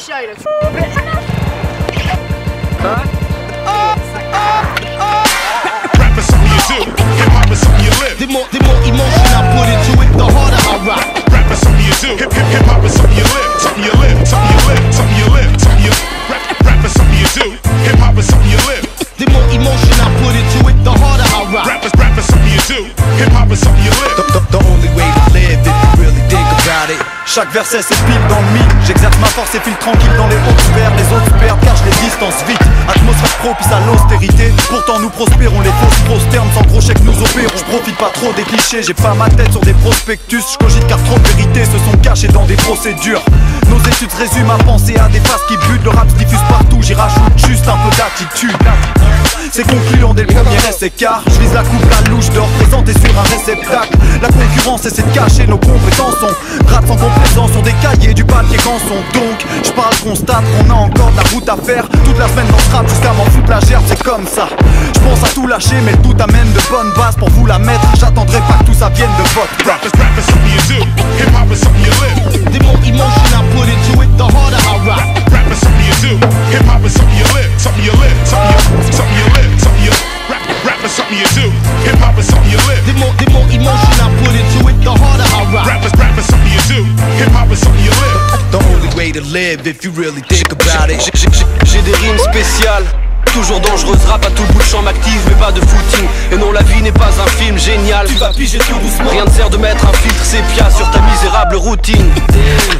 chiens, il a Rap is something you do, hip hop is something you live. The more emotion I put into it, the harder I rock. Rap is something you do, hip hop is something you live. Something you live, something you live, something you live, something you rap is something you do, hip hop is something you live. The more emotion I put into it, the harder I rock. Rap is something you do, hip hop is something you live. The only way to live if you really think about it. Chaque verset c'est pile dans le mille. J'exerce ma force et file tranquille dans les hautes sphères. Les autres perdent car je les distance vite. Atmosphère propice à l'austérité. Pourtant nous prospérons, les fausses prosternent sans gros chèques nous opérons. Je profite pas trop des clichés, j'ai pas ma tête sur des prospectus. Je cogite car trop de vérités se sont cachées dans des procédures. Nos études se résument à penser à des phases qui butent. Le rap se diffuse partout, j'y rajoute juste un peu d'attitude. C'est concluant dès le premier essai car je vise la coupe, la louche de représenter sur un réceptacle. La concurrence essaie de cacher nos compétences. On gratte sans complaisance sur des cahiers, du papier canson. Donc je parle, constate qu'on a encore de la route à faire. Toute la semaine dans ce rap jusqu'à m'en foutre la gerbe, c'est comme ça. Je pense à tout lâcher mais le tout amène de bonnes bases pour vous la mettre. J'attendrai pas que tout ça vienne de votre rap. Rap is something you do, hip hop is something you live. The more emotion I put into it, the harder I rock. Rap is something you do, hip hop is something you live. Something you live, something you live, something you rap is something you do, hip hop is something you live. The more emotion I put into it, the harder I rock. Rap is something you do, hip hop is something you live. The only way to live if you really think about it. J'ai des rimes spéciales, toujours dangereuses, rap à tout bout de champ m'active mais pas de footing. Et non la vie n'est pas un film génial. Tu vas piger tout doucement. Rien ne sert de mettre un filtre sépia sur ta misérable routine.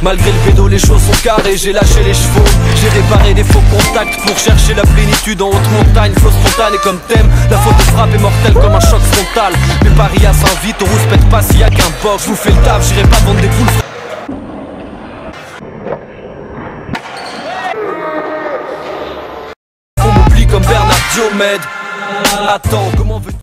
Malgré le pédo les choses sont carrées, j'ai lâché les chevaux. J'ai réparé des faux contacts pour chercher la plénitude en haute montagne. Flow spontané comme thème, la faute de frappe est mortelle comme un choc frontal. Mais Paris à s'invite, on se pète pas s'il y a qu'un box. Je vous fais le taf, j'irai pas vendre des poules. Comme Bernard Diomède. Attends, comment veux-tu